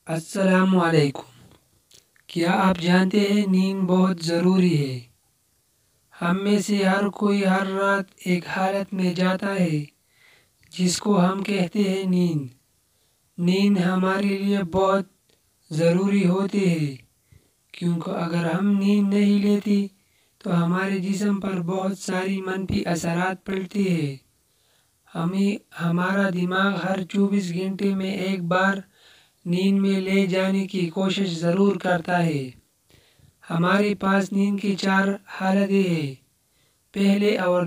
السلام علیکم۔ کیا آپ جانتے ہیں نیند بہت ضروری ہے۔ ہم میں سے ہر کوئی ہر رات ایک حالت میں جاتا ہے جس کو ہم کہتے ہیں نیند۔ نیند ہمارے لیے بہت ضروری ہوتی ہے کیونکہ اگر ہم نیند نہیں لیتی تو ہمارے جسم پر بہت ساری منفی اثرات پڑتے ہیں۔ ہمارا دماغ ہر 24 گھنٹے میں ایک بار نیند میں لے جانے کی کوشش ضرور کرتا ہے۔ ہمارے پاس نیند کی 4 حالتیں ہیں۔ پہلے اور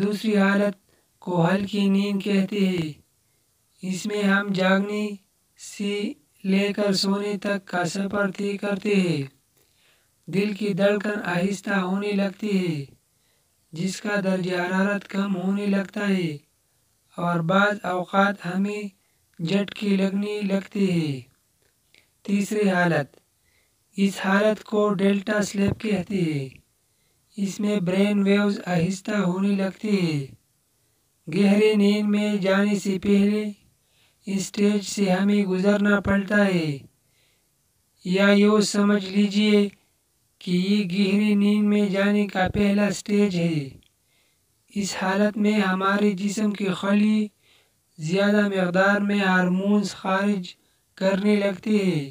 دوسری حالت کو ہلکی نیند کہتے ہیں۔ اس میں ہم جاگنے سے لے کر سونے تک کا سفر طے کرتے ہیں۔ دل کی دھڑکن آہستہ ہونے لگتی ہے، جس کا درجہ حرارت کم ہونے لگتا ہے اور بعض اوقات ہمیں جھٹکے لگنے لگتے ہیں۔ تیسری حالت، اس حالت کو ڈیلٹا سلیپ کہتے ہیں۔ اس میں برین ویوز آہستہ ہونے لگتے ہیں۔ گہرے نیند میں جانے سے پہلے اس سٹیج سے ہمیں گزرنا پڑتا ہے، یا یوں سمجھ لیجیے کہ یہ گہری نیند میں جانے کا پہلا سٹیج ہے۔ اس حالت میں ہمارے جسم کے خلیے زیادہ مقدار میں ہارمونز خارج کرنے لگتے ہیں،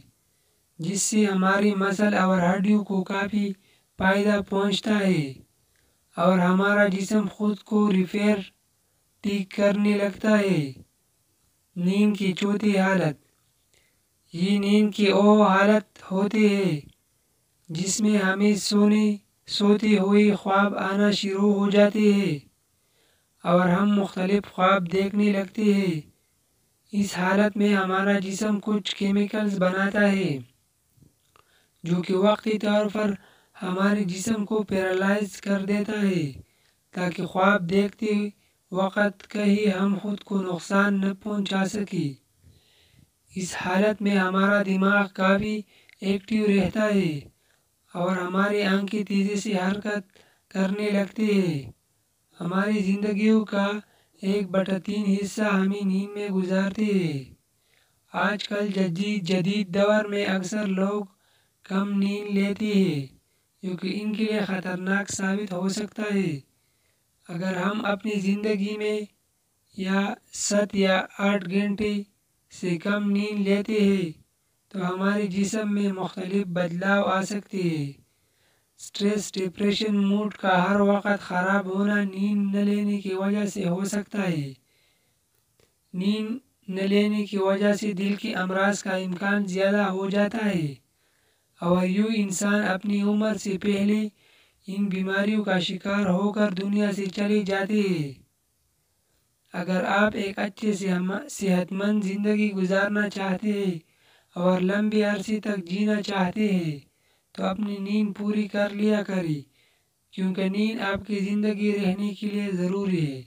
جس سے ہماری مسل اور ہڈیوں کو کافی فائدہ پہنچتا ہے اور ہمارا جسم خود کو ریپیئر ٹھیک کرنے لگتا ہے۔ نیند کی چوتھی حالت، یہ نیند کی وہ حالت ہوتی ہے جس میں ہمیں سوتے ہوئے خواب آنا شروع ہو جاتے ہیں اور ہم مختلف خواب دیکھنے لگتے ہیں۔ اس حالت میں ہمارا جسم کچھ کیمیکلز بناتا ہے جو کہ وقتی طور پر ہمارے جسم کو پیرالائز کر دیتا ہے تاکہ خواب دیکھتے وقت کہیں ہم خود کو نقصان نہ پہنچا سکیں۔ اس حالت میں ہمارا دماغ کافی ایکٹیو رہتا ہے اور ہماری آنکھیں تیزی سے حرکت کرنے لگتی ہیں۔ ہماری زندگیوں کا 1/3 حصہ ہمیں نیند میں گزارتے ہیں۔ آج کل جدید دور میں اکثر لوگ کم نیند لیتے ہیں جو کہ ان کے لیے خطرناک ثابت ہو سکتا ہے۔ اگر ہم اپنی زندگی میں 7 یا 8 گھنٹے سے کم نیند لیتے ہیں تو ہمارے جسم میں مختلف بدلاؤ آ سکتے ہیں۔ سٹریس، ڈپریشن، موڈ کا ہر وقت خراب ہونا نیند نہ لینے کی وجہ سے ہو سکتا ہے۔ نیند نہ لینے کی وجہ سے دل کے امراض کا امکان زیادہ ہو جاتا ہے اور یوں انسان اپنی عمر سے پہلے ان بیماریوں کا شکار ہو کر دنیا سے چلے جاتے ہیں۔ اگر آپ ایک اچھے صحت مند زندگی گزارنا چاہتے ہیں اور لمبے عرصے تک جینا چاہتے ہیں تو اپنی نیند پوری کر لیا کریں، کیونکہ نیند آپ کی زندگی رہنے کے لیے ضروری ہے۔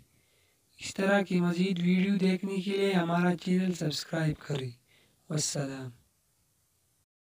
اس طرح کی مزید ویڈیو دیکھنے کے لیے ہمارا چینل سبسکرائب کریں۔ والسلام۔